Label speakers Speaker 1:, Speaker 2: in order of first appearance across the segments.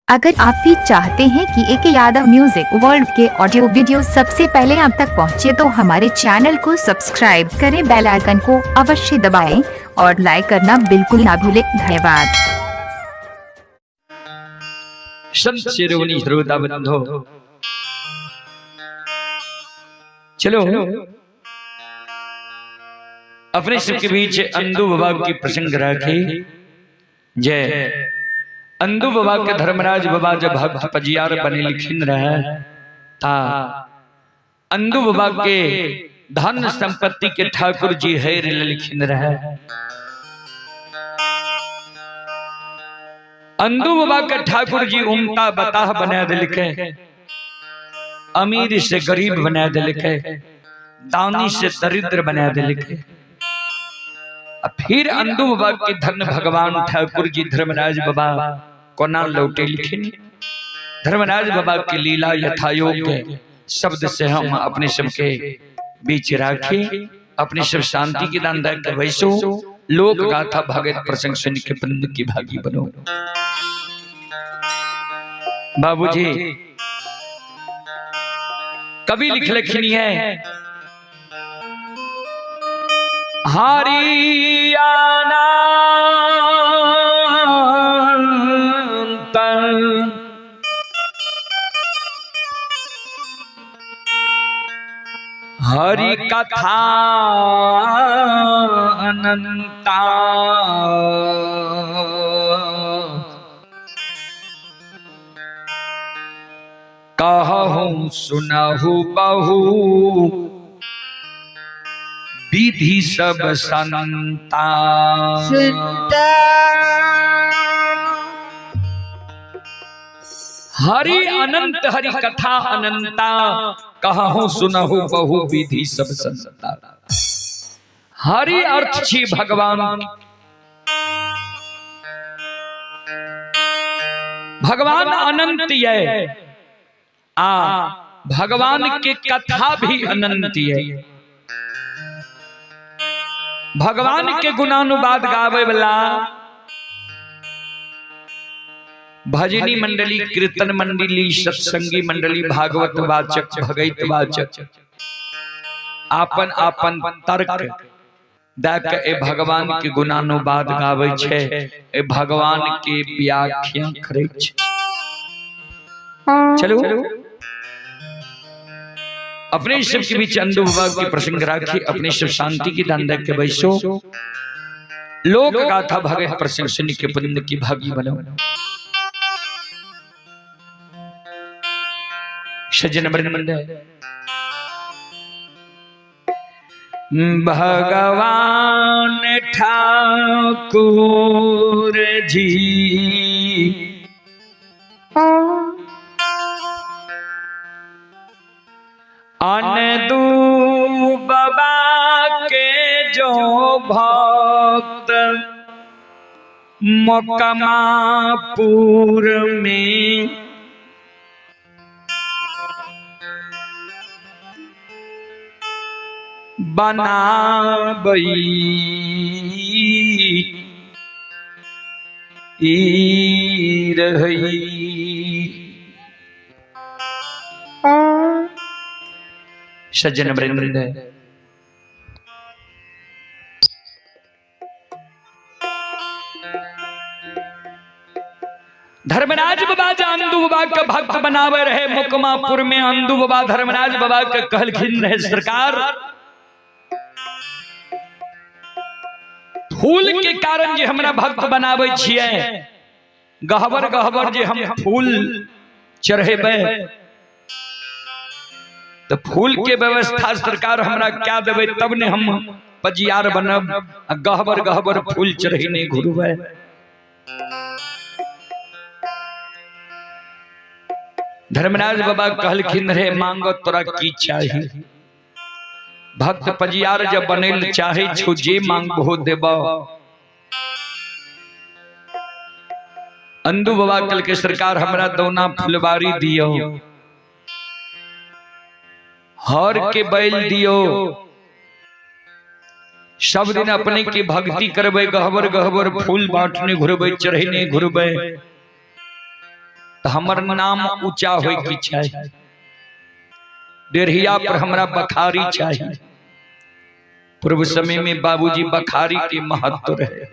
Speaker 1: अगर आप भी चाहते हैं कि AK यादव म्यूजिक वर्ल्ड के ऑडियो वीडियो सबसे पहले आप तक पहुंचे तो हमारे चैनल को सब्सक्राइब करें, बेल आइकन को अवश्य दबाएं और लाइक करना बिल्कुल ना भूलें। धन्यवाद।
Speaker 2: संत शिरोमणि श्रोता बंधो, चलो अपने सबके बीच अंधु बाबा की प्रसंग रखे। जय अंधु बाबा के धर्मराज बाबा जब भक्त पजियार बने लिखिन रहे था, अंधु बाबा के धन संपत्ति के ठाकुर जी है लिखिन रहे। अंधु बाबा के ठाकुर जी उमता बताह बना दिल के, अमीर से गरीब बना दिल के, दानी से दरिद्र बना दिल के। फिर अंधु बाबा के धन भगवान ठाकुर जी धर्मराज बाबा कोना लौटे लिखिन। धर्मराज बाबा की लीला यथायोग्य शब्द से हम अपने सबके बीच राखे, अपने सब शांति की दान दे के वैसो लोक गाथा भगत प्रसंग सुन के पुण्य की भागी बनो। बाबूजी कवि लिख लिखनी है, हरियाणा हरि कथा अनंता, कहूं सुनहु बहु विधि सब संता। हरि अनंत हरि कथा अनंता, कहूं सुनहु बहु विधि सब संता। हरि अर्थ छी भगवान, भगवान अनंत है, भगवान के कथा भी अनंत है। भगवान के गुणानुवाद गावे वाला भजनी मंडली, कीर्तन मंडली, सत्संगी मंडली, भागवत वाचक, भगत वाचक आपन आपन तर्क देख ए भगवान के गुणानुवाद गावे छे, ए भगवान के व्याख्या करे छे। चलो अपने सब के बीच अंधु बाबा की प्रसंग राखी, अपने सब शांति की दान दे के बैसो लोक गाथा भगत प्रसंग सुन के पुण्य की भागी बनो। सज्जन वृंद, भगवान ठाकुर जी अंधु बाबा के जो भक्त मोकमापुर में बनाबई रही। सज्जन वृंद, धर्मराज बाबा अंधु बाबा का भक्त बनावे रहे मोकमापुर में। अंधु बाबा धर्मराज बाबा के कहलखिन रहे, सरकार फूल के कारण जे हमरा भक्त बनावे छिए, गहबर गहबर जे हम फूल चढ़ेबे तो फूल के व्यवस्था सरकार हमरा क्या देवे, तब ने हम पजियार बनब, गहबर गहबर फूल चढ़ने घुरबे। धर्मराज बाबा कहलखिन रे, मांगो तोरा की चाहिए। भक्त पजियार जब बनेल चाहे छो, जे मांगबो देबो। अंधु बाबा कल के सरकार हमरा दौना फुलवारी दियो, हर के बैल दियो, सब दिन अपने की भक्ति करबे, गहबर गहबर फूल बांटने घुरबे, चढ़ने घुरबे। तो हमर नाम ऊंचा होय की चाहिए, डेढ़िया पर हमरा बखारी चाहिए। पूर्व समय में बाबूजी बखारी के महत्व रहे।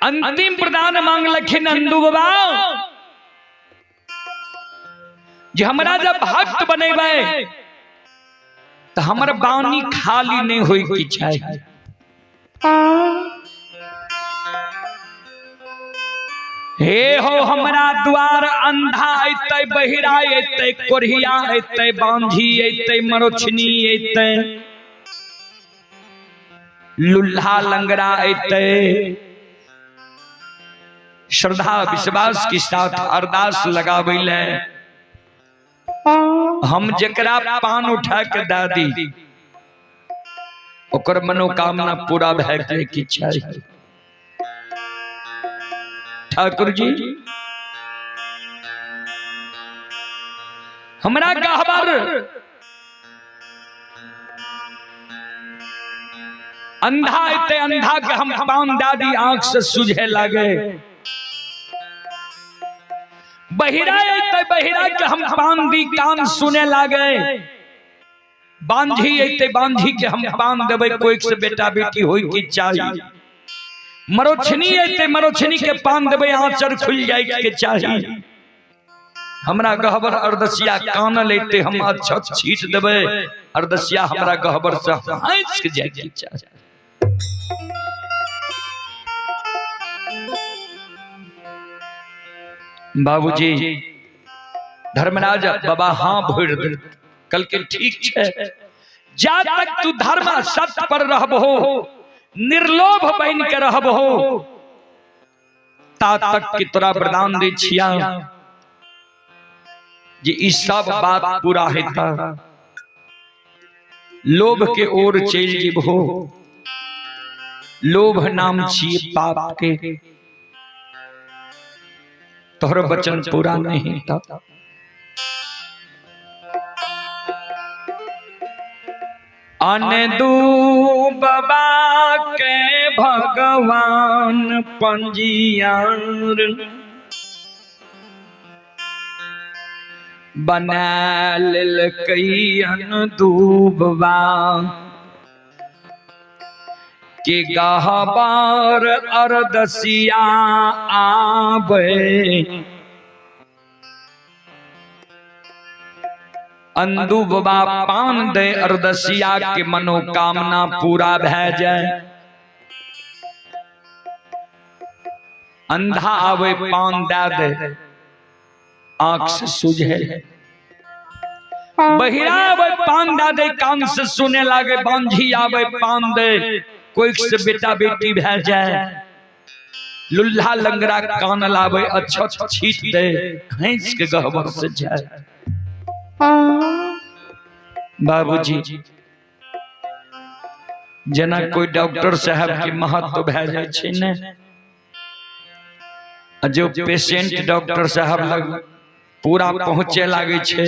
Speaker 2: अंतिम प्रदान मांगलखिन अंदू बाबा, जो हमरा जब भक्त बनेबे तो हमर बानी खाली नहीं होय की चाहिए। हे हो हमरा द्वार अंधा अतै, बहिरा अतै, कोढ़िया अतै, बांझी अतै, मरोछनी अतै, लुल्हा लंगड़ा अतै। श्रद्धा विश्वास के साथ अरदास लगाबैले हम जकरा पान उठा के दादी ओकर मनोकामना पूरा भए के की चाहिए। ठाकुर जी हमरा गहबर अंधा अतै, अंधा के हम पान दादी आंख से सुझे लागे। बहिरा अतै, बहिरा के हम पान दी कान सुने लागे। बांझी अतै, बांझी के हम पान देबै कोई से बेटा बेटी होय की चाहिए। मरोछनी अतै, मरोछनी के पान देबै आंचर खुल जाए के चाहिए। हमरा गहबर अर्दसिया कानल अतै, हम अच्छा छीट देबै अर्दसिया हमरा गहबर से हंस के जाए के चाहिए। बाबूजी धर्मराज बाबा हाँ भोर दे, कल के ठीक है। जा तक तू धर्म सत्य पर रहबहो, निर्लोभ बन के रहबहो, ता तक की तोरा वरदान दे छिया जे ई सब बात पूरा हेता। लोभ के ओर चल जेबहो, लोभ नाम छिए पाप के, तोहर वचन पूरा नहीं था। अनदू बाबा के भगवान पंजियार बना लेलकै अनदू बाबा के गहबर अर्दसिया आवे। अंदू बाबा पान दे अर्दसिया के मनोकामना पूरा भै जाए। अंधा आवे पान दे दे आंख से सुझे, बहिरा आवे पान दे दे कान से सुने लागे। बांझी आवे पान दे कोई से बेटा बेटी भै जाए। लुल्हा लंगड़ा कान लावे अच्छा छीट दे हंस के गहबर से जाए। बाबूजी जना कोई डॉक्टर साहब के महत्व भै जाए छे ने, जो पेशेंट डॉक्टर साहब लग पूरा पहुंचे लागे छे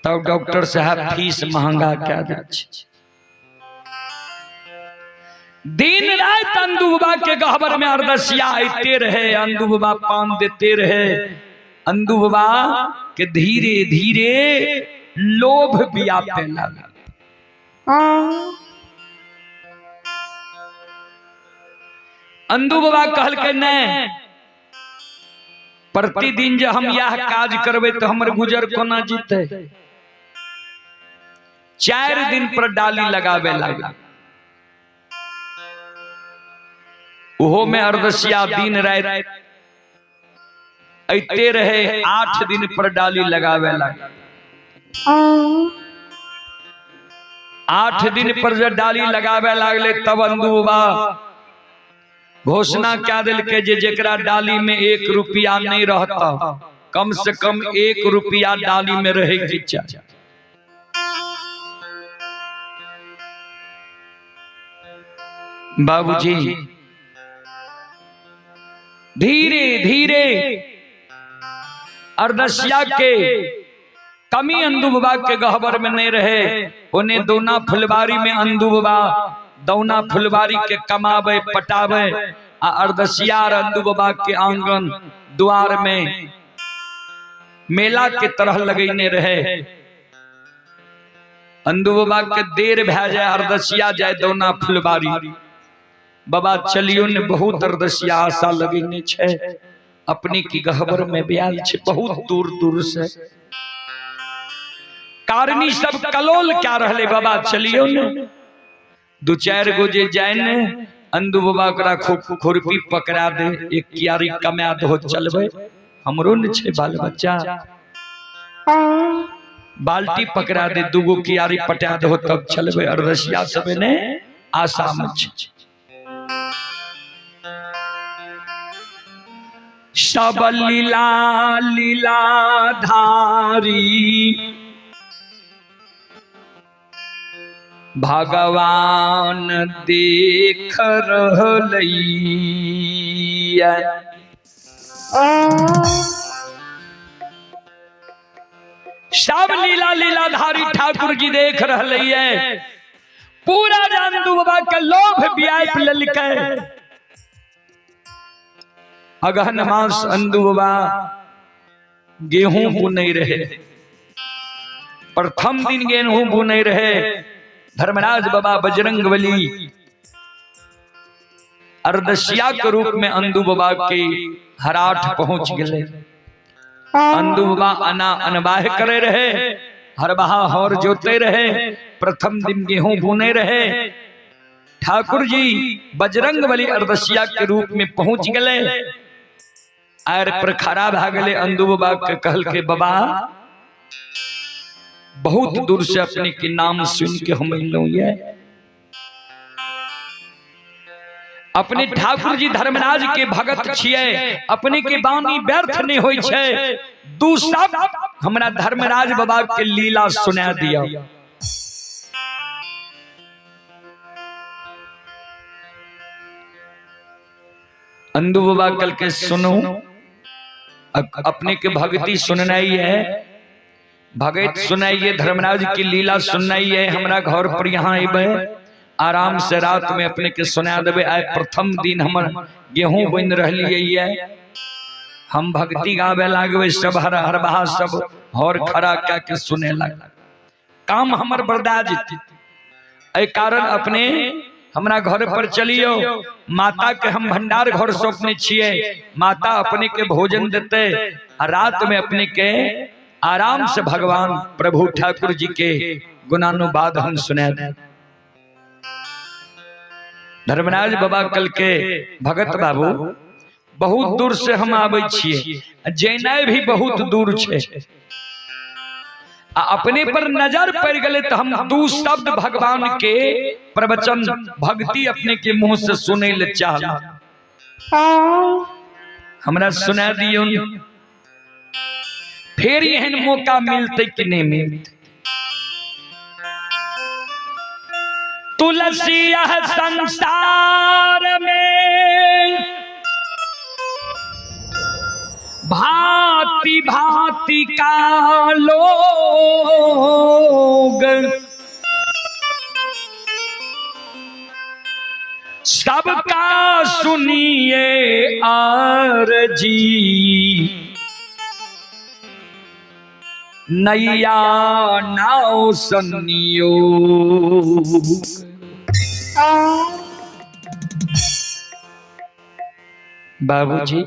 Speaker 2: तब डॉक्टर साहब फीस महंगा क्या दे छे। दिन रात अंदू बाबा के गहबर में अर्दसिया आते रहे, अंदू बाबा पान देते रहे। अंदू बाबा के धीरे धीरे लोभ व्यापे लगा। अंदू बाबा कहल के नहीं, प्रतिदिन जो हम यह काज करबे तो हमर गुजर कोना जीते। 4 दिन पर डाली लगावे लगा। ओहो में अर्दसिया दिन रात अते रहे। 8 दिन पर डाली लगावे लगा। 8 दिन पर जब डाली लगावे लागले तब अंदू बाबा घोषणा क्या दिल के जे जेकरा डाली में 1 रुपया नहीं रहता कम से कम 1 रुपया डाली में रहे की चाहिए। बाबूजी धीरे धीरे अर्दसिया के कमी अंदू बाबा के गहबर में नहीं रहे। उन्हें दोना फुलवारी में अंदू बाबा दौना फुलवारी के कमावे पटावे अरदसिया अंदू बाबा के आंगन द्वार में मेला के तरह लगेने रहे। अंदू बाबा के देर भै जाए अरदसिया जाए दोना फुलबारी बाबा चलियो ने बहुत अरदसिया आशा लगेने छे अपनी की गहबर में ब्याल छे बहुत दूर दूर से कारणी सब कलोल क्या रहले बाबा चलियो ने दो चार गो जे जाए ने अंदू बाबा करा खुरपी पकड़ा दे एक कियारी कमा दो चलबे हमरो न छे बाल बच्चा बाल्टी पकड़ा दे दुगो कियारी पटा दो तब चलबे अरदसिया सबे ने आशा में छे। सब लीला लीला धारी भगवान देख रहलैया सब लीला लीलाधारी ठाकुर जी देख रहलैया पूरा अंदू बाबा के लोभ व्याप ललकै अगहन मास अंदू बाबा गेहूं बुनै रहे प्रथम दिन गेहूं बुनै रहे धर्मराज बाबा बजरंगबली अरदसिया के रूप में अंदू बाबा के हराठ पहुंच गए। अंदू बाबा अना अनबाह करे रहे हरबहा हौर जोते रहे प्रथम दिन गेहूं बुने रहे ठाकुर जी बजरंगबली अरदसिया के रूप में पहुंच गए आर पर खड़ा भ गए। अंदू बाबा के कहल के बाबा बहुत दूर से अपने के नाम सुन के हम ये अपने ठाकुर जी धर्मराज के भगत छिए अपने के बानी व्यर्थ नहीं होई छे दू सब हमरा धर्मराज बाबा के लीला सुना दिया। अंदू बाबा कल के सुनो अपने के भक्ति सुननाई है भगत सुनाइए धर्मराज की लीला सुनाइए हमरा घर पर यहाँ अबे आराम से रात में अपने के सुना देवे। आए प्रथम दिन हमर गेहूं बन रही हम भक्ति गावे लागवे सब हर हरबहा सब हर खड़ा क्या के सुने लग काम हमर बर्दाश्त ए कारण अपने हमरा घर पर चलियो माता के हम भंडार घर सौंपने छिए माता अपने के भोजन देते रात में अपने के आराम से भगवान प्रभु ठाकुर जी के गुणानुवाद हम सुना दे। धर्मराज बाबा कल के भगत बाबू बहुत दूर से हम आवे छिए जैनाय भी बहुत दूर छे अपने पर नजर पड़ गए तो हम दू शब्द भगवान के प्रवचन भक्ति अपने के मुंह से सुने ले चाहला हमरा सुना दियो फिर यहन मौका मिलते कि नहीं मिलते। तुलसी यह संसार में भांति भांति का लोग सबका सुनिए आरजी नैया नाव संयोग बाबूजी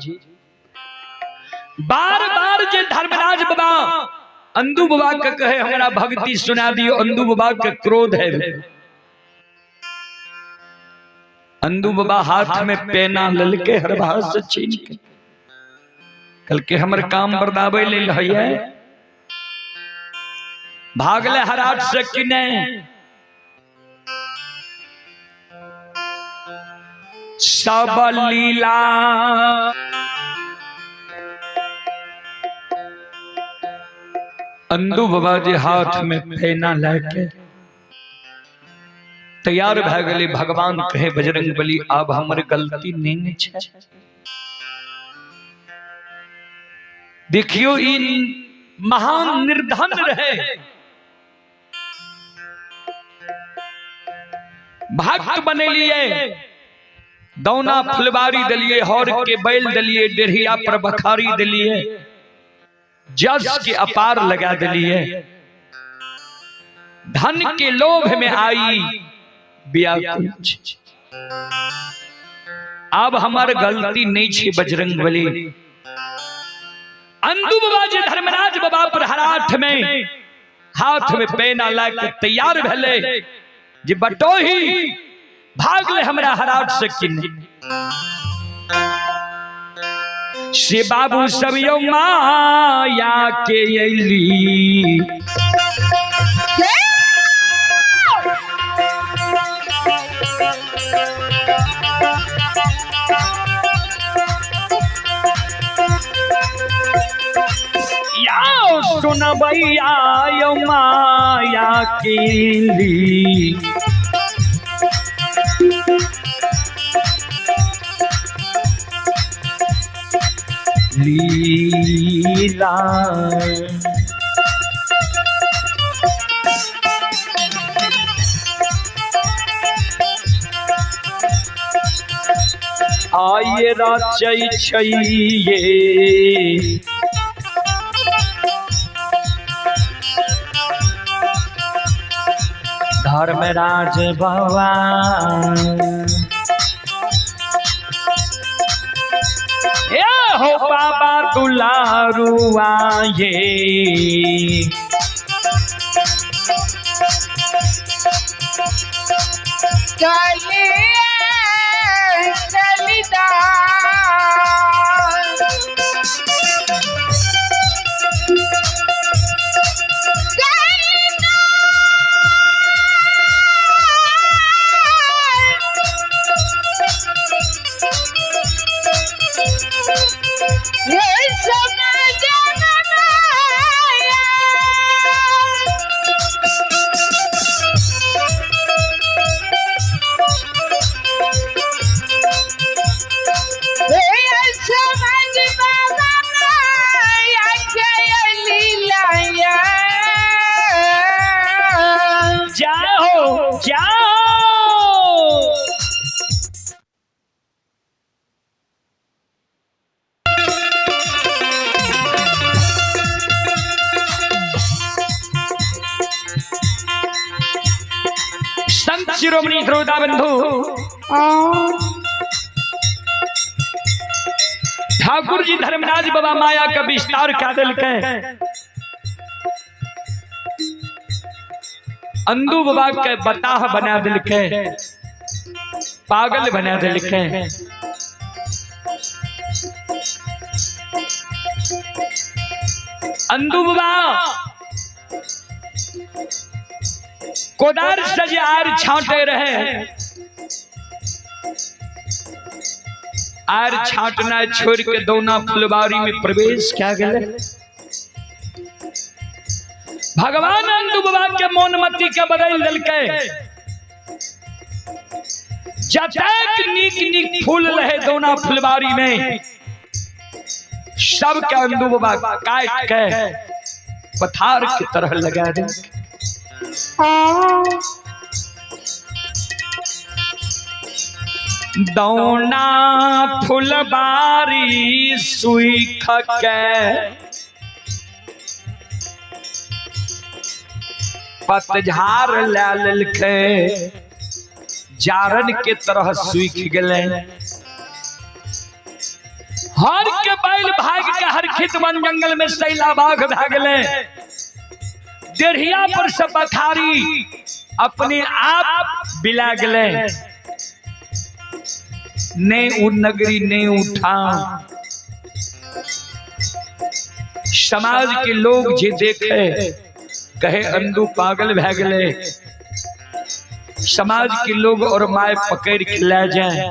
Speaker 2: बार बार जे धर्मराज बाबा अंदू बाबा के कहे हमरा भक्ति सुना दियो अंदू बाबा के क्रोध है अंदू बाबा हाथ में पेना ललके हर भाव से छीन के कल के हमर काम बर्दावे ले है भागले हराट से किने सब लीला अंदू बाबा जी हाथ में फेना लेके तैयार भ गए। भगवान कहे बजरंगबली अब हमर गलती नहीं छे देखियो इन महान निर्धन रहे भक्त बने लिए दौना फुलवारी दलिए, हौर के बैल दलिए, डेढ़िया पर बखारी दलिए, जस के अपार लगा दलिए। धन के लोभ में आई व्याकुल। अब हमार गलती नहीं छे बजरंग बली। अंदू बाबा जी धर्मराज बाबा पर हाथ में पेना ला के तैयार भले जे बटोही भाग ले हमरा हराट से किन से बाबू सब यो माया के अली। सुन भैया यो माया की लीला। आये राचै छैये धर्मराज बाबा। ए हो बाबा दुलारुआ ये संत शिरोमणि श्रोता बंधु ठाकुर जी धर्मराज बाबा माया का विस्तार क्या दिल के अंधु बाबा के बताह बना दिल के पागल बना दिल के। अंधु बाबा कोदार से आर छांटे रहे। आर छांटना छोड़ के दौना फुलवारी में प्रवेश क्या गए। भगवान अंधु बाबा के मौनमती के बदल दिल के जतक नीक नीक फूल रहे दौना फुलवारी में सब के अंधु बाबा काट के पत्थर की तरह लगा दे। दौना फुलबारी सूख के पतझार ला ललके जारन के तरह सूख गले। हर के बैल भाग के हर खेत वन जंगल में सैला बाघ भागले। डेढ़िया पर सब बखारी अपने आप बिला गले। ने उ नगरी ने उठा समाज के लोग जे देखे कहे अंधु पागल भै गले। समाज के लोग और माय पकड़ के ले जाए।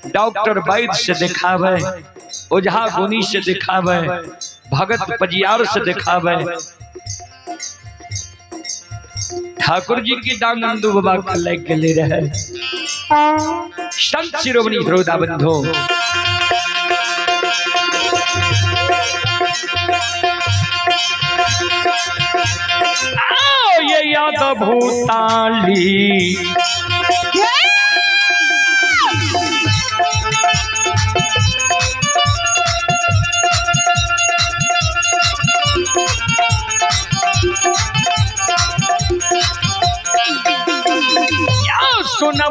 Speaker 2: डॉक्टर वैद्य से दिखावे, ओझा गुनी से दिखावे, भगत पजियार से दिखावे। ठाकुर जी की डांग अंधु बाबा को लग गले रहे। संत शिरोमणि श्रोता बंधु आओ ये याद भूताली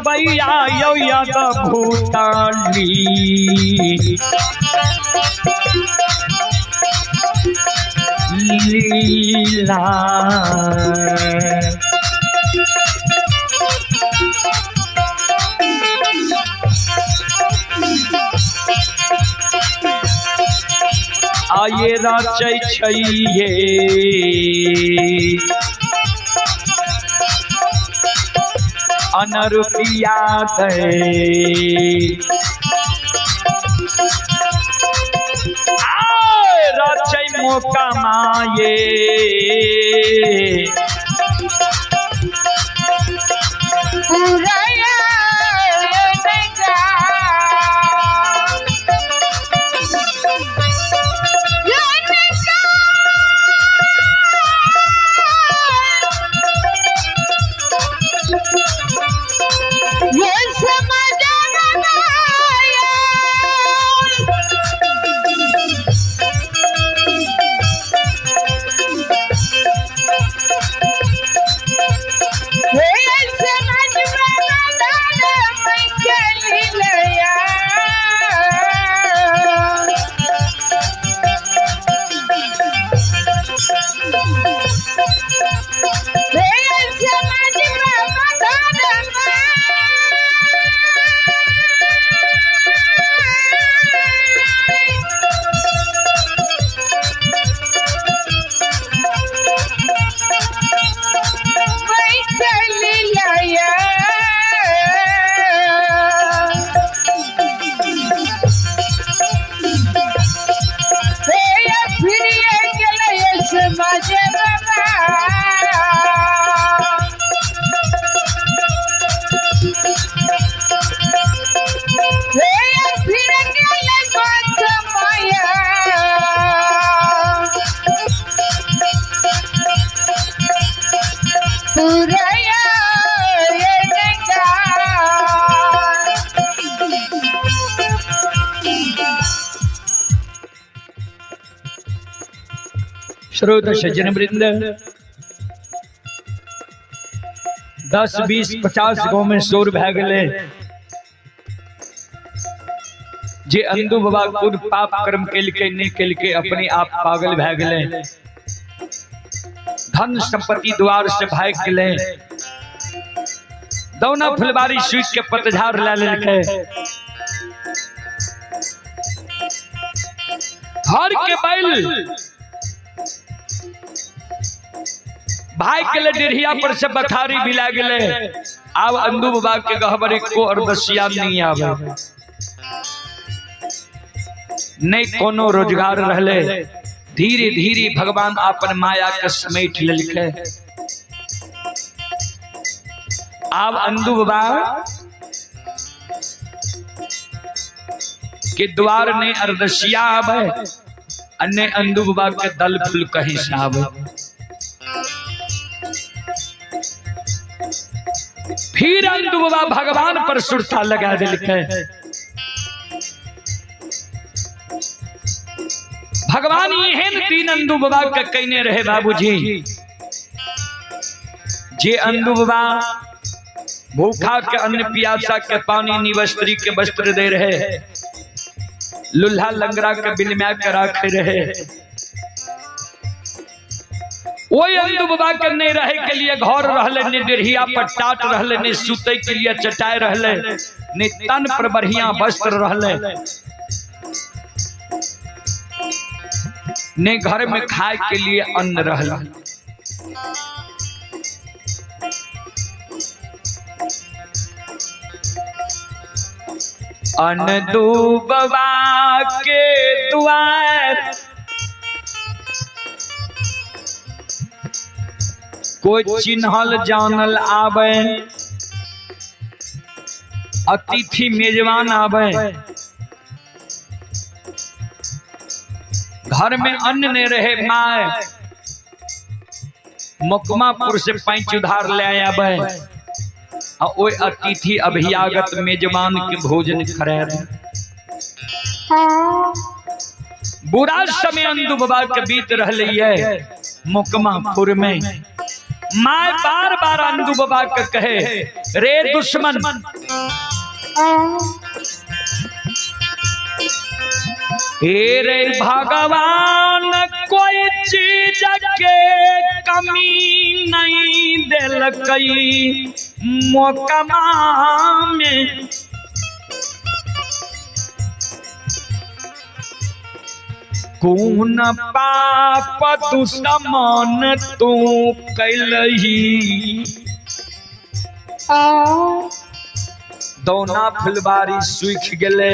Speaker 2: गवैया यो याद भूताली लीला आये राचै छैये अनरुपिया दे आये राचै मोका माये श्रोत सज्जन वृंद 10, 20, 50 गाँव में शोर भै गए जे अंधु बाबा खुद पाप कर्म के नहीं के अपने आप पागल भै गए धन संपत्ति द्वार से भाग गए दौना फुलबारी सूख के पतझार ला लेलकै हर के बैल भाई के डेढ़िया पर से बखारी बिला गए अब अंधु बाबा के गहबर को अरदसिया नहीं आवे नहीं कोनो रोजगार रहले धीरे धीरे भगवान अपन माया के समेट लेलकै अब अंधु बाबा के द्वार ने अरदसिया आवे अन्य अंधु बाबा के दल फूल कहीं से आवे फिर अंधु बाबा भगवान पर सुरता लगा दिलकै भगवान एहन तीन अंधु बाबा के कहने रहे बाबूजी जे अंधु बाबा भूखा के अन्न प्यासा के पानी निवस्त्री के वस्त्र दे रहे लुल्हा लंगरा के बिलम्या के रखे रहे वही अंधु बाबा के नहीं रहे के लिए घर रहले ने डेढ़िया पर टाट रहले ने सुते के लिए चटाई रहले ने तन पर बढ़िया वस्त्र रहले ने घर में खाए के लिए अन्न रहला अंधु बाबा के द्वार कोई चिन्हल जानल आवे अतिथि मेजबान आवे घर में अन्न ने रहे माए मुकमापुर से 5 उधार ले आवे ओ अतिथि अभियागत मेजबान के भोजन करे बुरा समय अंधु बाबा के बीत रहले मुकमापुर में माय बार बार अंधु बाबा के कहे रे दुश्मन हे रे भगवान कोई चीज के कमी नहीं दिल कई मोकमा में कौन पाप दुश्मन तू कैलही दौना फुलबारी सूख गले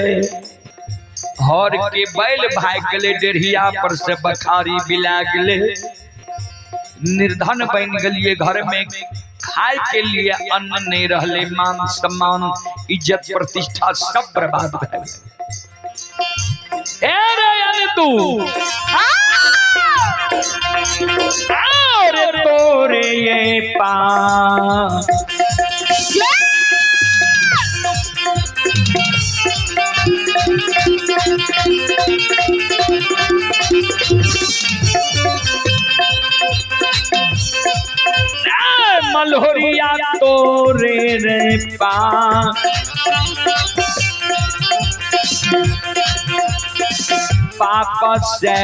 Speaker 2: हर के बैल भाग गले डेढ़िया पर से बखारी बिला गले निर्धन बन गलिए घर में खाए के लिए अन्न नहीं रहले मान सम्मान इज्जत प्रतिष्ठा सब बर्बाद हो गए तू अरे तोरे ये पा मलहोरिया तोरे रे पा पाप से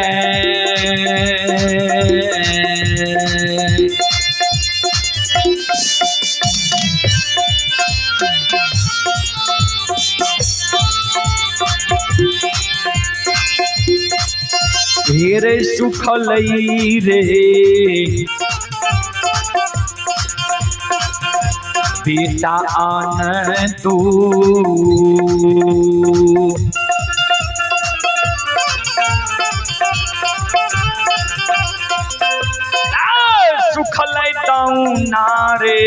Speaker 2: रे सुखलई रे बेटा आन तू सुखलई दाऊ नारे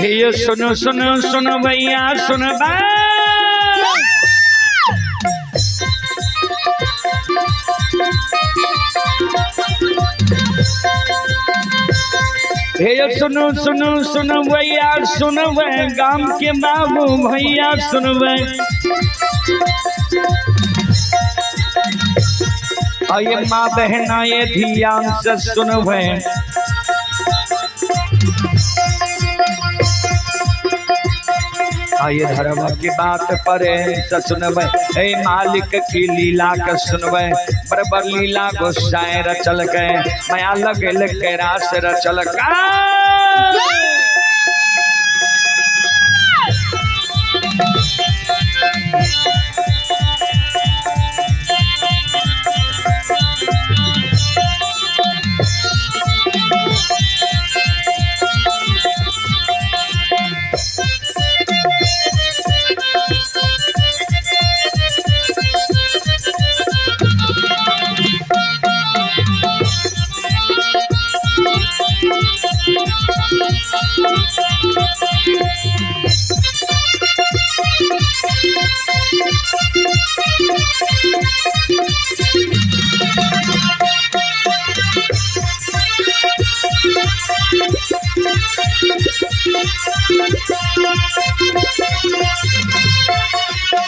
Speaker 2: ये सुनो सुनो सुनो भैया सुनो ये सुनो सुनो सुनो भैया सुनो गांव के बाबू भैया सुनो ये माँ बहना ये ध्यान से सुनो आइए धर्म की बात पर सुनवे ए मालिक की लीला का सुनवे बरबर लीला गोसाए रचल गए माया लगल के रास रचल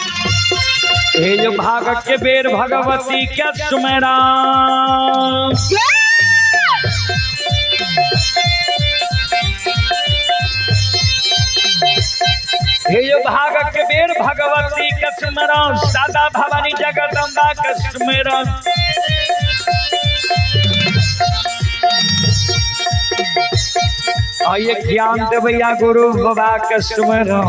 Speaker 2: हे जो भाग के बेर भगवती के सुमेरा हे जो भाग के बेर भगवती के सुमेरा सादा भवानी जगदम्बा के सुमेरा आइए ज्ञान देवैया गुरु बाबा के सुमेरा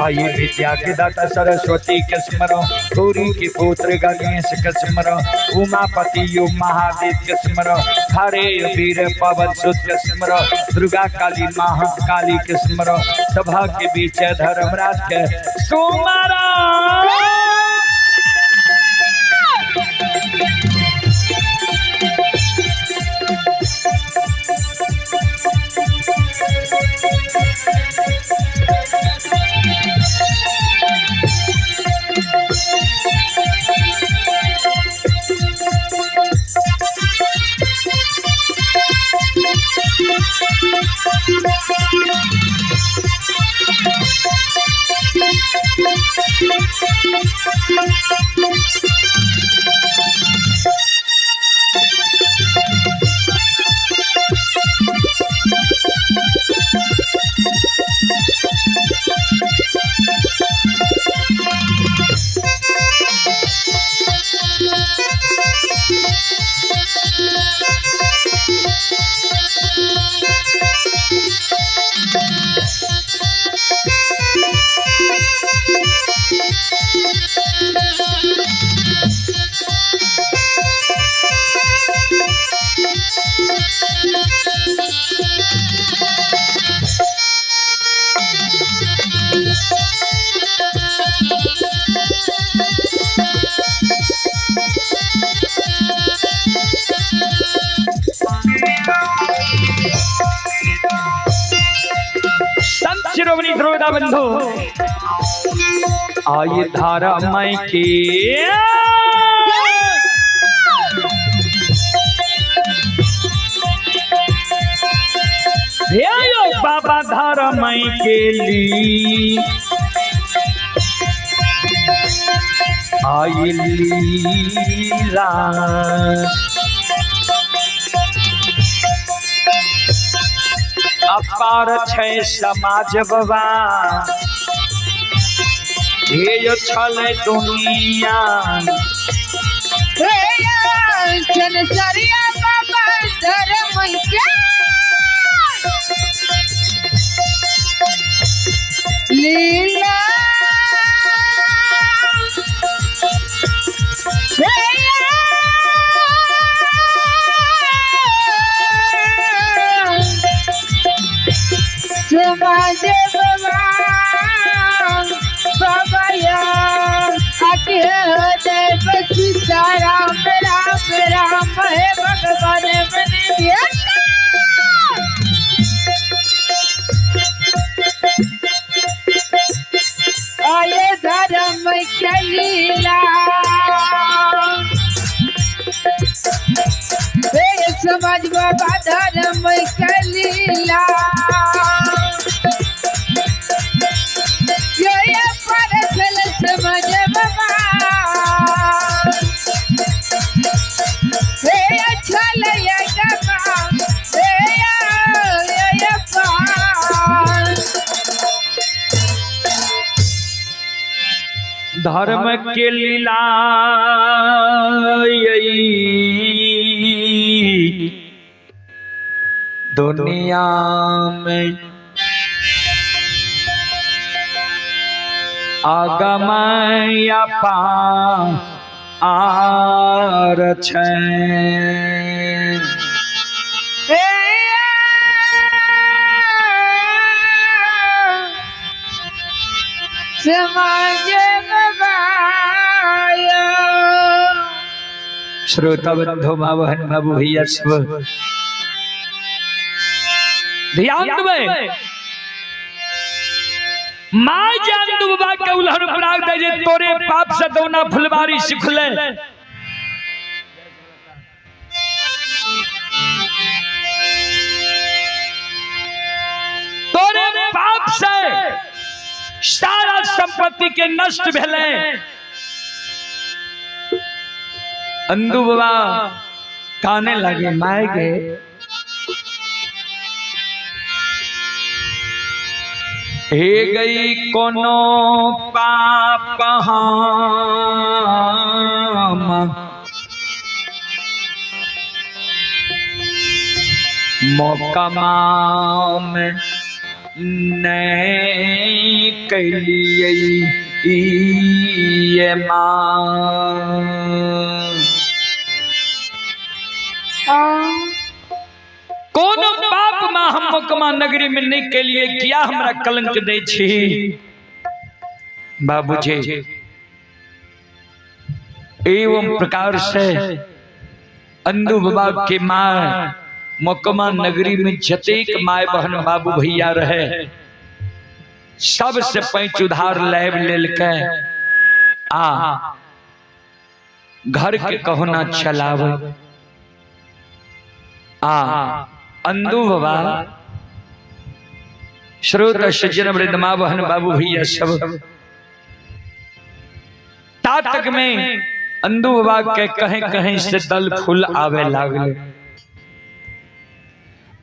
Speaker 2: आइए विद्या के दाता सरस्वती के स्मरो गौरी के पुत्र गणेश के स्मरो उमापति यो महादेव के स्मरो हरे वीर पवन सुत के स्मरो दुर्गा काली महाकाली के स्मरो सभा के बीच धर्मराज के सुमरो शिरोमणि ध्रुवदा बंधु आइए धारा माई की बाबा धारा माई के ली आई लीला अपार छै समाज बाबा ये जो छले दुनिया
Speaker 3: जनसरिया बाबा धर्म लीला समाज बाबा आके हृदय बस राम राम राम है भगवान बने आये धर्म क्या लीला समाज बाबा धर्म क्या लीला समझ बाबा अच्छा लगेगा
Speaker 2: धर्म के लीला दुनिया में आगमय पार छै
Speaker 3: समाज
Speaker 2: श्रोता बंधु माँ बहन बाबू भैया सब ध्यान देवे माँ जान तू बाबा के उल्हड़ पराग दे जे तोरे पाप से दोना फुलवारी सिखले तोरे पाप से सारा संपत्ति के नष्ट भेले अंधु बाबा काने लगे माय गे हे गई कोनो पाप हम मोकमा में नहीं कलिए ये कौन पाप माँ हम मोकमा नगरी में नहीं के लिए किया हमरा कलंक दे छी बाबूजी एवं प्रकार से अंधु बाबा के माँ मोकमा नगरी में जतेक माय बहन बाबू भैया रहे सबसे पैंच उधार लैब लेलकै आ घर के कहना चलावे अंधु बाबा श्रोता सज्जन वृद्ध माँ बहन बाबू भैया सब तातक में अंधु बाबा के कहीं कहीं से दल फूल आवे लागले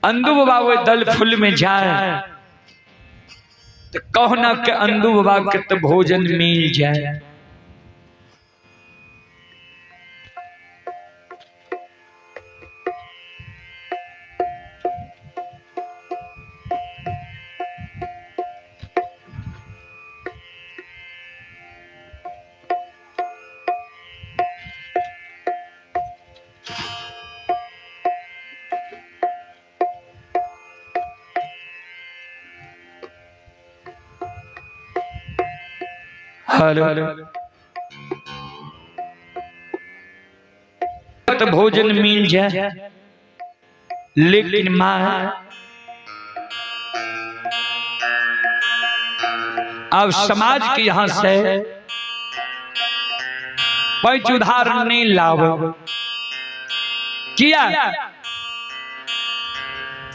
Speaker 2: अंधु बाबा वो दल फूल में जाए तो कहना के अंधु बाबा के तो भोजन मिल जाए हेलो तो भोजन मिल जाए लेकिन माँ अब समाज के यहाँ से पैंच उधार नहीं लावे किया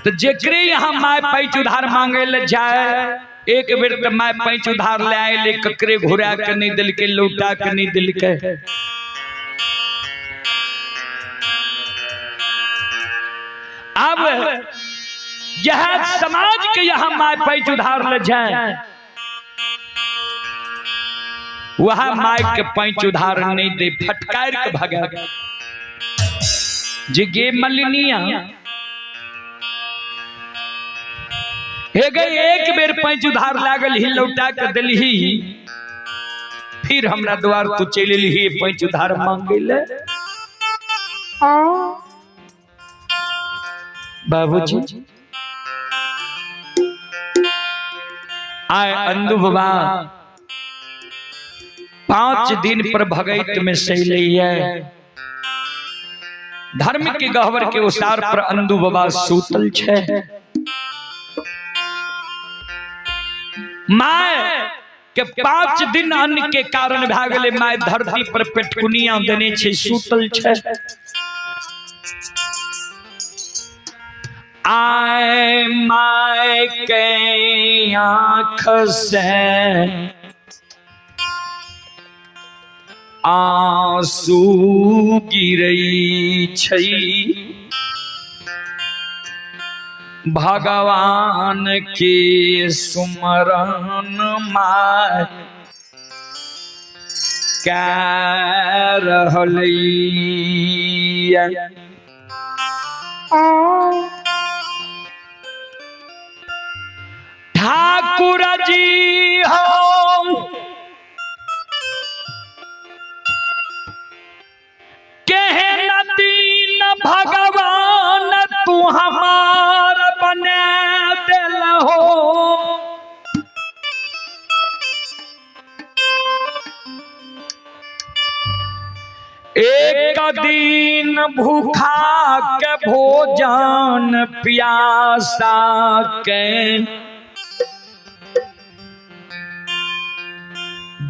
Speaker 2: तो जेकरे यहाँ माँ पैंच उधार मांगे ले जाए एक बेर तो मैं पैंच उधार ले आए ले ककरे घुरा के नहीं दिल के लौटा के नहीं दिल के अब यह समाज के यहाँ माँ पैंच उधार ले जाए वह माँ के पैंच उधार नहीं दे फटकार के भागा जी गे मलिनिया हे गई एक बेर पैंच उधार लागल ही लौटा के दिलही फिर हमरा द्वार तू चल ही पैंच उधार मांगे ले बाबूजी आए अंधु बाबा 5 दिन पर भगैत में सैलिए धर्म के गहवर के उसार पर अंधु बाबा सूतल छे माय के 5 दिन अन्न के कारण भागले माय धरती पर पेटकुनिया देने छे सूतल छे आए माय के आँख से आंसू गिरई छई भगवान के सुमरन माय क्या रहलैया ठाकुर जी हो कहे न दीन भगवान तू हमार बने दिल हो एक दिन भूखा के भोजन प्यासा के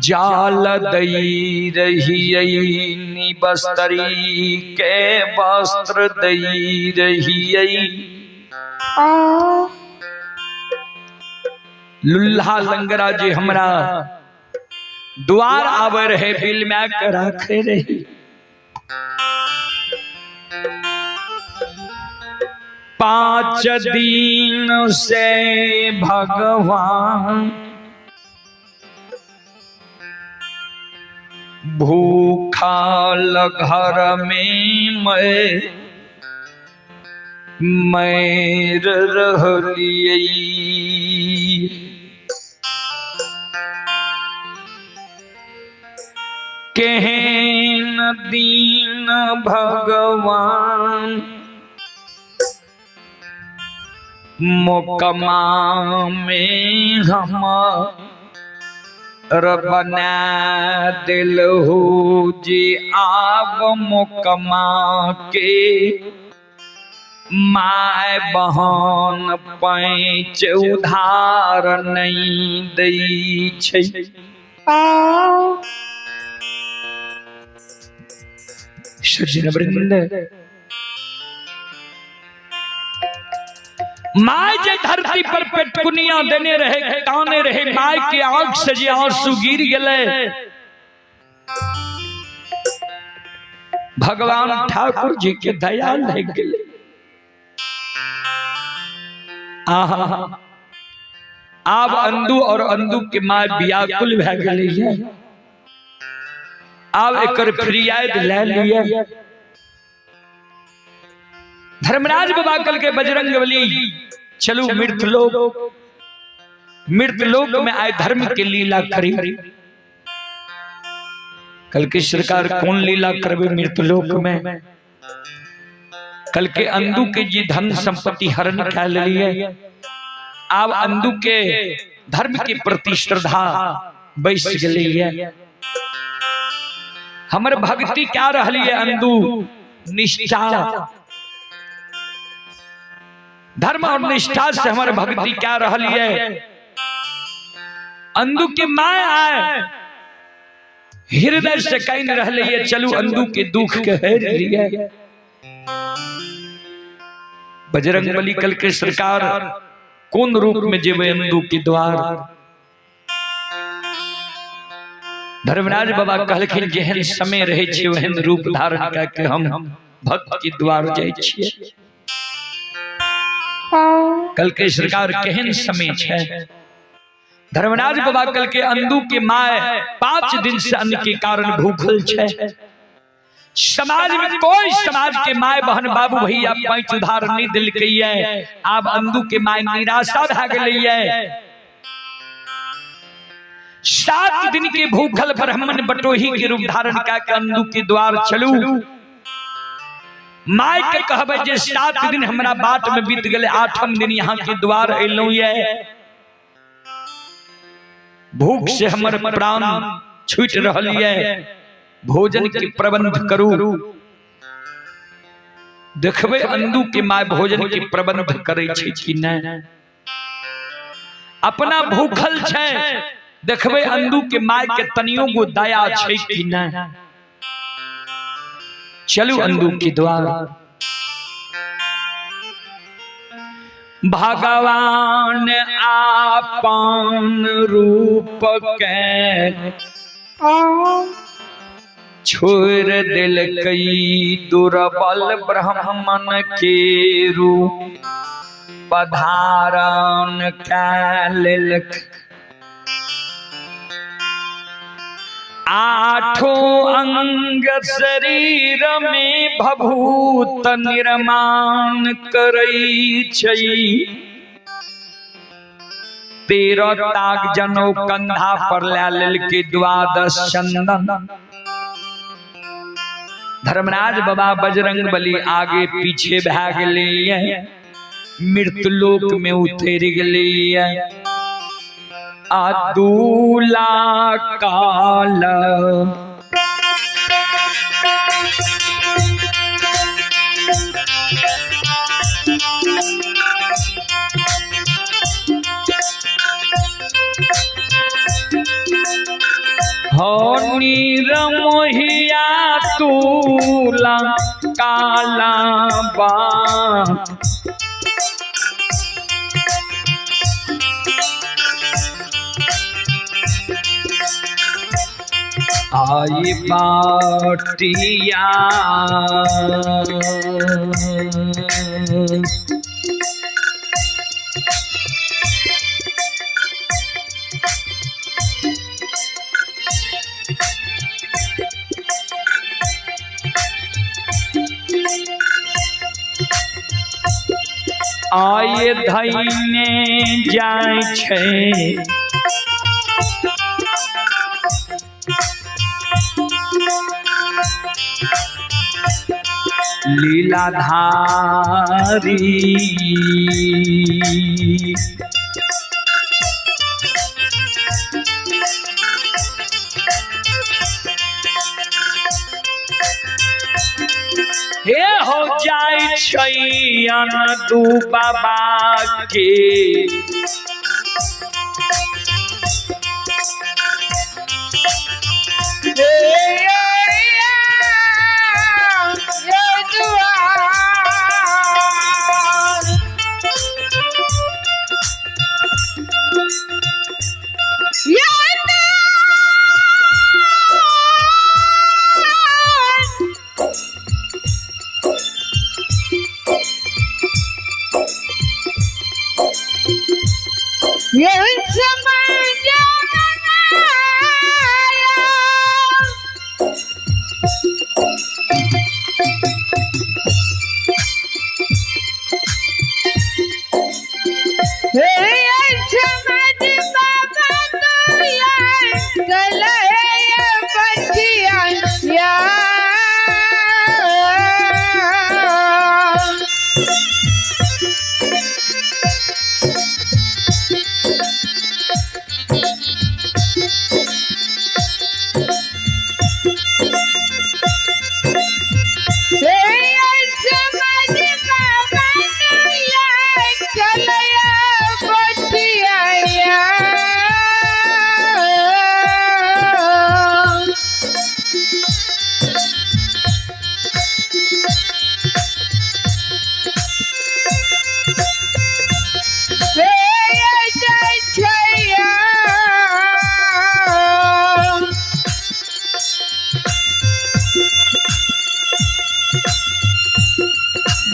Speaker 2: जाल दई रही बस्तरी के वस्त्र दई रही लुल्हा लंगरा जी हमरा द्वार आवे रहे बिल में कर रखे रही 5 दिन से भगवान भूखा घर में मैं रहलिए केहन दीन भगवान मोकमा में हम बना दिल हो जी आब मोकमा के माय बहन पैंच उधार नहीं दै छै सज्जन वृंद माय जे धरती पर पेटकुनिया देने रहे काने रहे माय के आंख से जे आंसू गिर गए भगवान ठाकुर जी के दया लग गए आब अंधु और अंधु के माय व्याकुल भए गेलै है आब एकर फरियाद ले लिया धर्मराज बाबा कल के बजरंगबली चलू मृतलोक में आए धर्म की लीला करी कल की सरकार कौन लीला करवे मृतलोक में कल के अंधु के जी धन संपत्ति हरण कर लिए अब अंधु के धर्म के प्रति श्रद्धा बैस गई है हमर भक्ति क्या रही है अंधु निष्ठा धर्म और निष्ठा से हमारे भक्ति क्या रही है अंधु की माय आए हृदय से कहीं रह लिए चलू अंधु के दुख के हेर लिए बजरंगबली कल के सरकार कौन रूप में जेबे अंधु के द्वार धर्मराज बाबा कहलखिन जेहन समय रहे छे वहन रूप धारण करके हम भक्त के द्वार जाय छिए कल के सरकार केहन समय छे धर्मराज बाबा कल के अंधु के माय 5 दिन से अन्न के कारण भूखल छे समाज में कोई समाज के माय बहन बाबू भैया पैंच उधार नहीं दिल कहिए आब अंधु के माय निराशा भ गेलै 7 दिन के भूखल ब्राह्मण बटोही के रूप धारण करके अंधु के द्वार चलू माय के कहबे जे 7 दिन हमरा बाट में बीत गए 8म दिन यहाँ के द्वार अयलौ ये भूख से हमर प्राण छूट रहल ये भोजन के प्रबंध करू देखबे अंधु के माय भोजन के प्रबंध करे छै कि नहीं अपना भूखल छै देखबे अंधु के माय के तनियो गो दया छै कि नहीं चलू अंधु के द्वार भगवान आपन रूप के छोड़ दिल कई दुर्बल ब्राह्मण के रूप पधारण कैल आठों अंग शरीर में भभूत निर्माण करई छई। 13 ताक जनो कंधा पर लेल के 12 चंदन। धर्मराज बाबा बजरंग बली आगे पीछे भाग लिए, मृत्युलोक में उतर गए। अदूला काल हो नीरमोहिया तूला काला बा। आई बाटिया आये धैने जाय छै। लीलाधारी हे हो जाय छै अनदू बाबा के।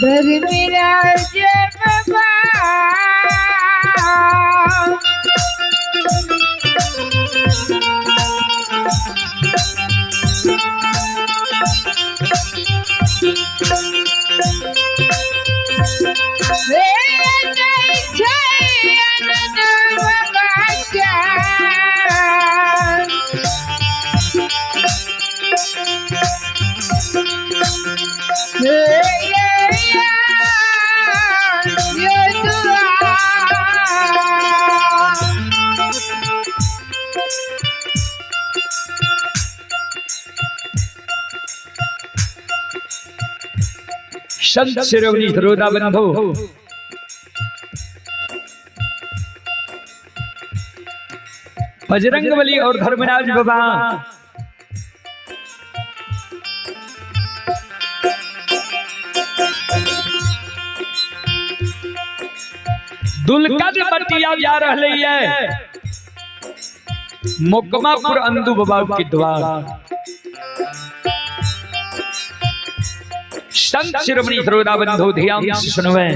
Speaker 3: धर्मराज बाबा
Speaker 2: संत शिरोमणि सरोदा बंधु बजरंगबली और धर्मराज बाबा दुलकद बटिया जा रहे है मोकमापुर अंदू बाबा के द्वार। संत शिरोमणि सरोदा बंधु ध्यान से सुनवे।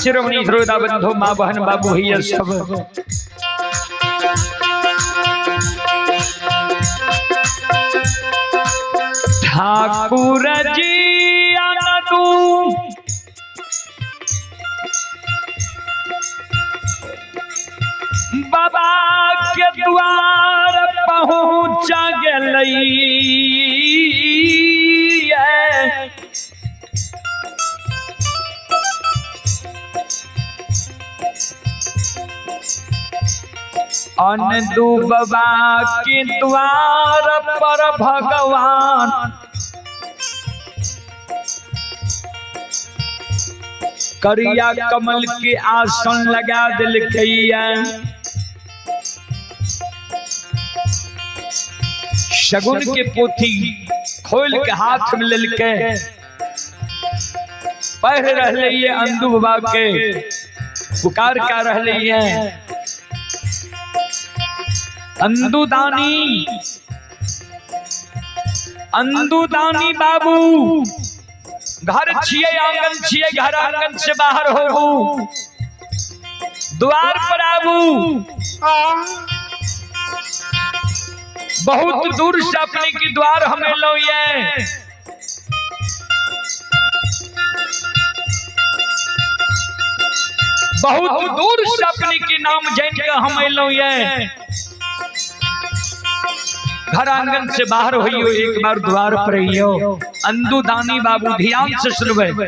Speaker 2: शिरोमणि श्रोता बंधु माँ बहन बाबू ही सब ठाकुर जी आनंदू बाबा के द्वार पहुँच गई। अनदू बाबा के द्वार पर भगवान करिया कमल के आसन लगा दिल कैया। शगुन के पोथी खोल के हाथ में लेके पढ़ रहे ये अंदू बाबा के पुकार का रहे ये अंदूदानी बाबू घर छिए आंगन छिए घर आंगन से बाहर हो द्वार पर आबू बहुत दूर से अपने की द्वार हमें लो ये बहुत दूर से अपने के नाम जैन का हमें लो ये घर आंगन से बाहर हो एक बार द्वार पर रहियो। अंदूदानी बाबू ध्यान से सुनबे।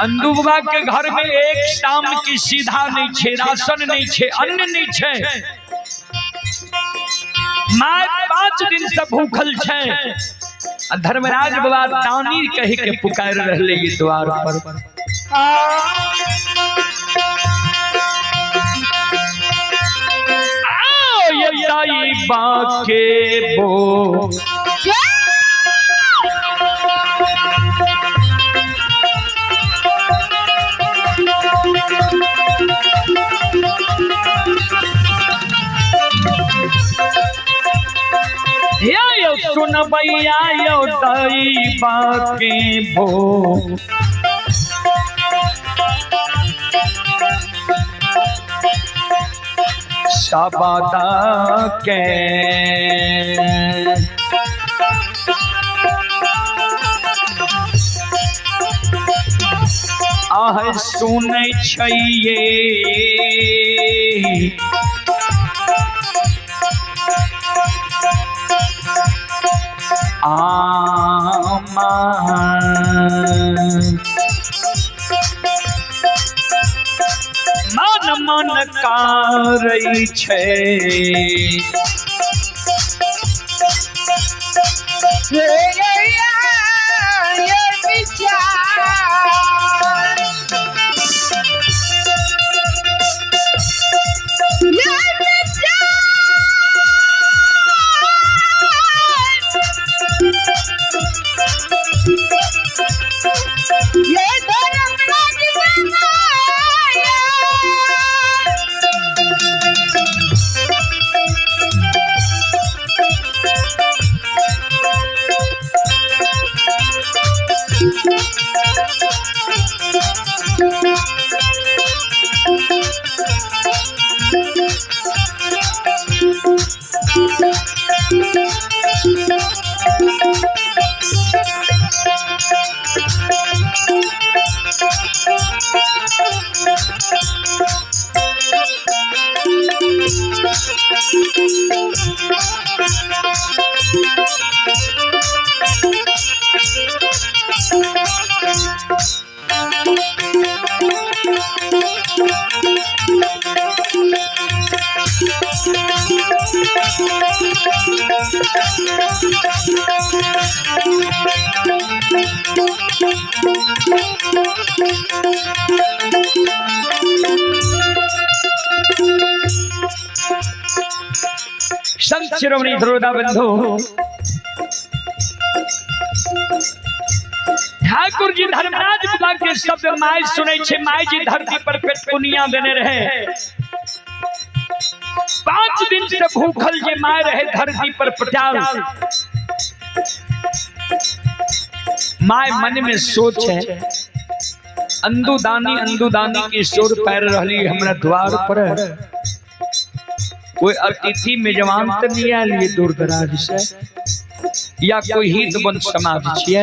Speaker 2: अंदू बाबा के घर में एक शाम की सीधा नहीं छे, राशन नहीं छे, अन्न नहीं छे। माय 5 दिन से भूखल छे। धर्मराज बाबा दानी कह के पुकार रहले ये द्वार पर। ये बाके बो यो सुन भैया यो दाई बाके बो शाबादा के आह सुनै छैये आमा मन कारई छे संत शिरोमणि श्रोता बंधु ठाकुर जी धर्मराज बाबा के शब्द माय सुनै छे। माय जी धरती पर पेटकुनिया देने रहे। 5 दिन से भूखल जे माय रहे धरती पर पटाल। माय मन में सोच है अंदुदानी की सुर पैर रही हमरा द्वार पर। कोई अतिथि मेजबान तो नहीं आयल ये दूर दराज से, या कोई हित बन समाज छिए।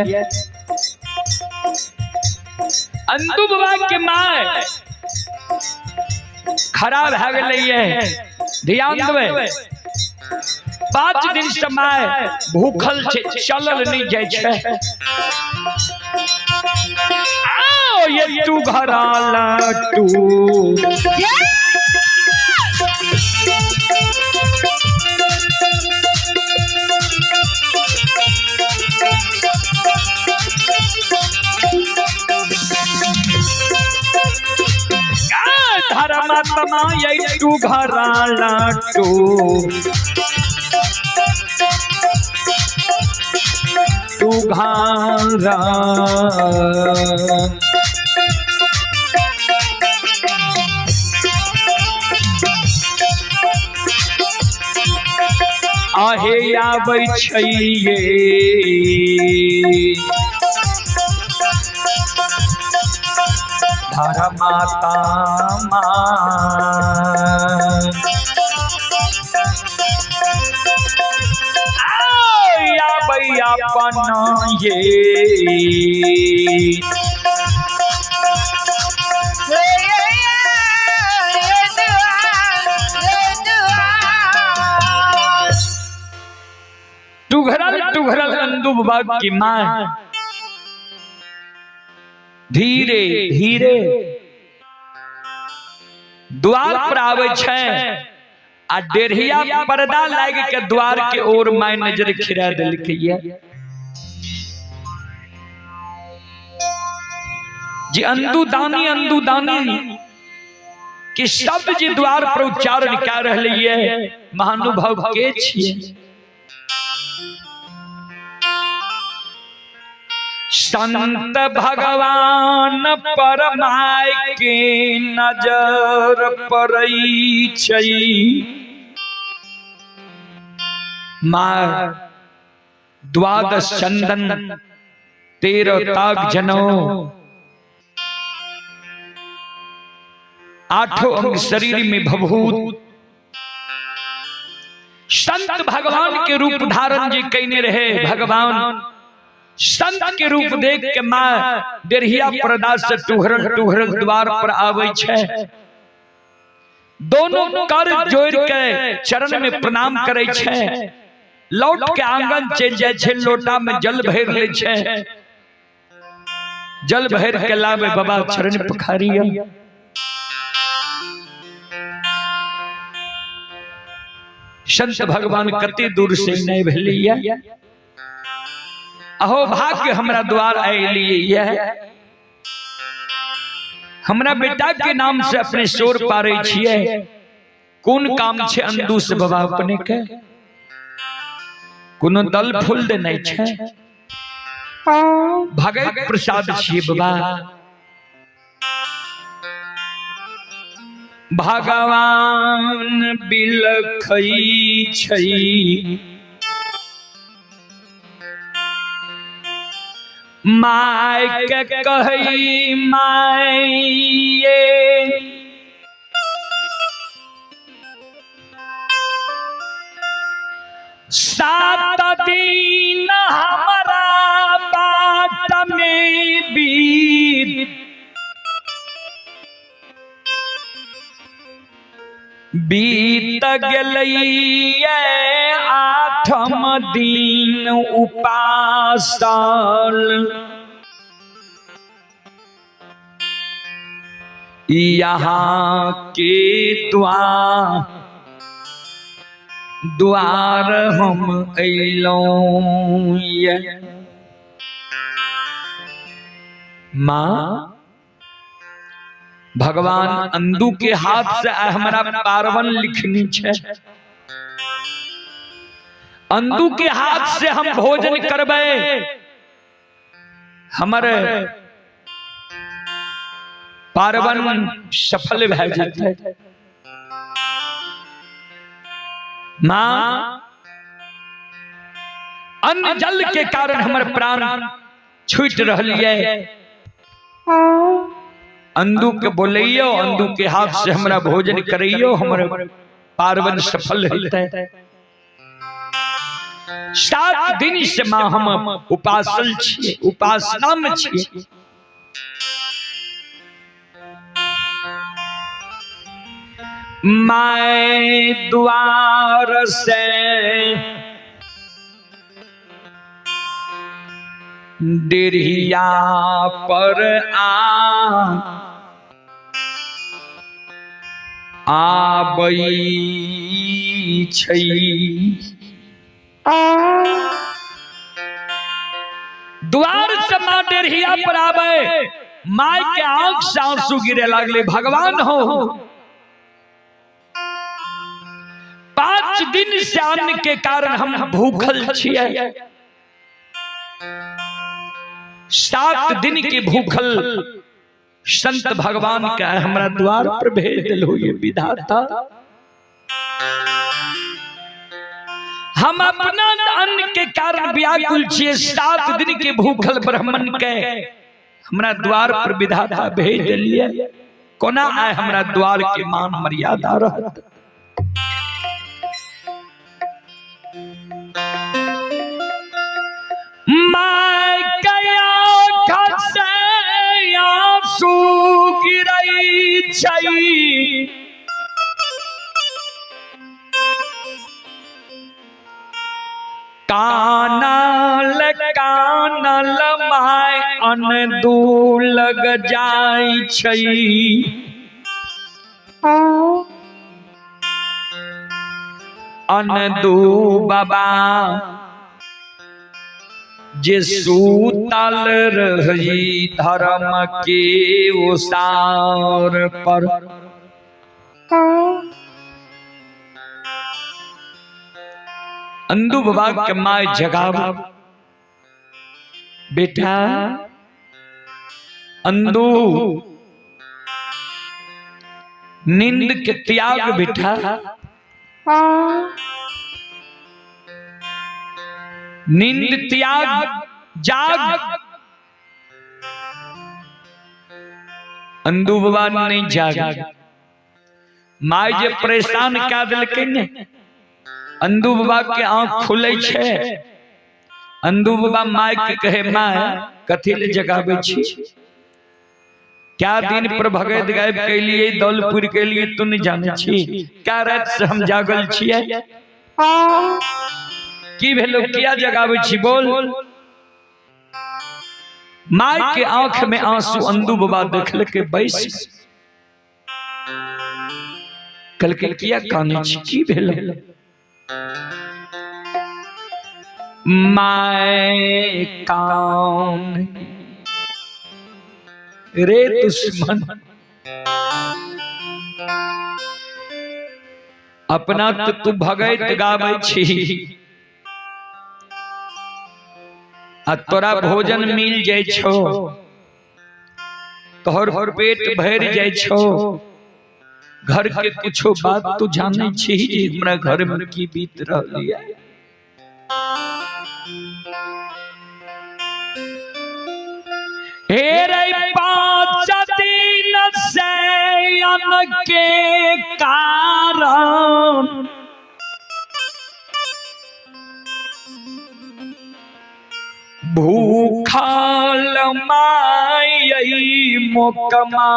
Speaker 2: अंदू बाबा के माय खराब है गई, ध्यान देवे। 5 दिन समय भूखल छे, चलल नहीं जाय छे। आओ ये तू घराला तू धर्मात्मा ये तू घराला तू घरा आहे आबै छैये धर्मात्मा अपन ये टुघरल अंदू बाबा की मां धीरे धीरे द्वार पर आवे छे आ डेढ़िया पर्दा लाग के द्वार के ओर माय नजर खिरा देलकैया। जी अंदुदानी के शब्द जी द्वार पर उच्चारण कर रहलिए महानुभाव के छिए। संत भगवान परमाय के नजर पड़ई छई। मां 12 चंदन 13 ताग जनो 8 अंग शरीर में भभूत संत भगवान के रूप धारण जी कईने रहे। भगवान संत के रूप देख के मां डेढ़िया पर्दा से टुघरल द्वार पर आवे छे। दोनों कर जोड़ के चरण में प्रणाम करे छे। लौट के आंगन चल जाए छे, लोटा में जल भर ले छे। जल भर के लावे बाबा चरण पखारिया। संत भगवान कते दूर से नहीं भेलिया। अहो भाग्य हमरा द्वार आइलिए, हमरा बेटा के नाम से अपने शोर पारे छिए। कौन काम छे अंदू से बाबा अपने के? कोनो दल फूल दे नहीं छे, भगत प्रसाद छिए बाबा। भगवान बिलखई छई माय के कही माये सात दिन हमारा बाट में बीत गलई 8म दिन उपासल। यहाँ के द्वार हम अइलों। माँ भगवान अंदू के हाथ से हमारा पार्वन लिखनी छे। अंदू के हाथ से हम भोजन करबे, हमारे पार्वन सफल भय जाते। मां अन्न जल के कारण हमारे प्राण छूट रहिए। अंधु के बोलियो, अंधु के हाथ से हमरा भोजन करियो, हमर पार्वन सफल होते। 7 दिन से मां हम उपासल छिए, उपासना में छिए। मैं द्वार से डेढ़िया पर आबई छई। द्वार से मां डेढ़िया पर आबे, माय के आंख से आंसू गिरे लागले। भगवान हो 5 दिन से अन्न के कारण हम भूखल छिए। 7 दिन के भूखल संत भगवान का हमरा द्वार पर भेज दिलो ये विधाता। हम अपना अन्न के कारण व्याकुल छिए। 7 दिन के भूखल ब्राह्मण के हमरा द्वार पर विधाता भेज दिलिए। कोना आए हमरा द्वार के मान मर्यादा रहत। मैं गया खसे आंसू गिरई छई। कानल कानल माय अनदू लग जाई छई। अनदू बाबा जे सूतल रही धर्म के ओसार पर। अंधु बाबा के माय जगाव, बेटा अंधु नींद के त्याग बेटा। नींद त्याग, जाग। अंधु बाबा नहीं जाग। माय जे परेशान क्या दिलके ने। अंधु बाबा के आंख खुले छे। अंधु बाबा माय के कहे माय कथी ले जगावे छी। क्या दिन पर भगत गायब के लिए दौलपुर के लिए तू नहीं जाने छी। क्या रात से हम जागल छिए। की भेलो किया जगावे छी बोल। माय के आंख में आंसू अंधु बाबा देखल के बैस कल के किया काने छी। की भेलो। माय कान रे दुश्मन अपना तो तू भगत गावे छी आ तोरा भोजन मिल जाय छो, तोहर पेट भर जाय छो। घर के कुछो बात तू जाने छी हमरा घर में की बीत रहली है। हे रे 5 दिन से अन्न के कारण भूखल माई मोकमा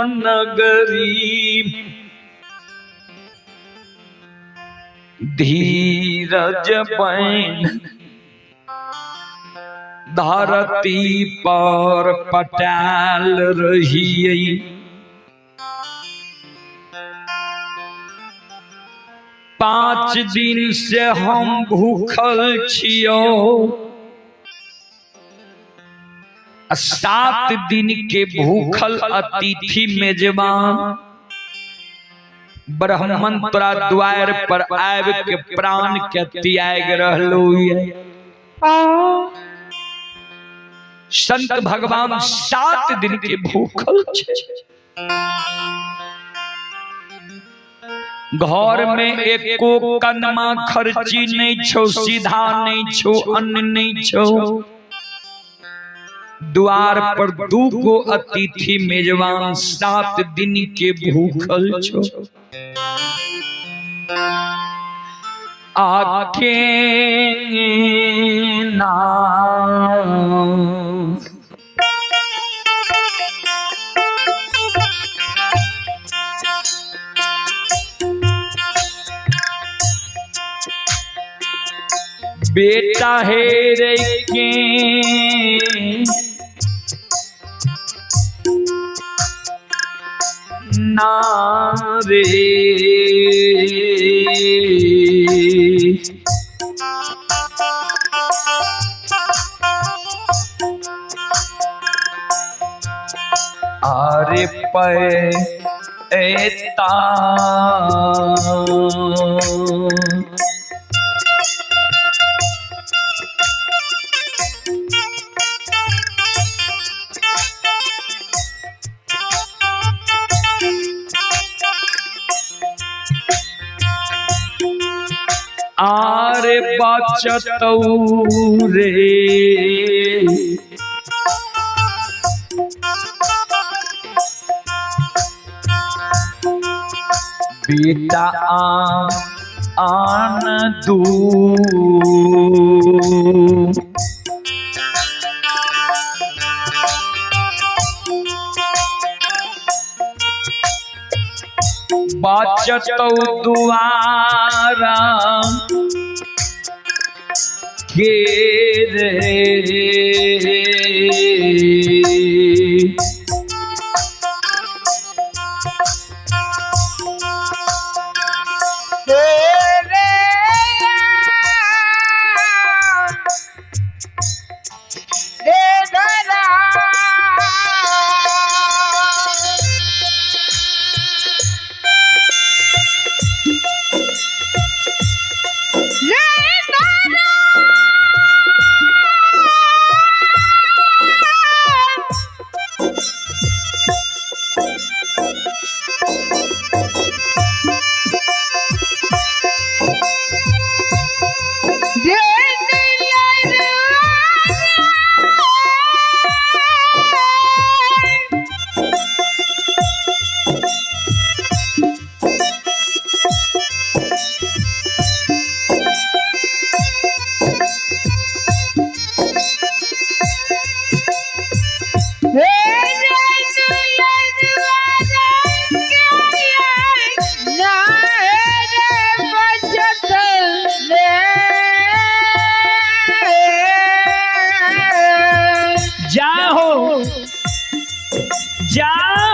Speaker 2: नगरी। धीरज बन धरती पर पटाल रही। 5 दिन से हम भूखल छियो। 7 दिन के भूखल अतिथि मेजबान ब्राह्मण तोरा द्वार पर आब के प्राण के त्याग रहलो। संत भगवान 7 दिन के भूखल छे। घर में एको कनमा खर्ची नहीं छो, सीधा नहीं छो, अन्न नहीं छो। द्वार पर दूगो अतिथि मेजबान 7 दिन के भूखल छो। आके ना बेटा है रे के नारे आरे पैता आरे बचतौ रे बेटा आन दू बचतौ दुआरा के रे जाओ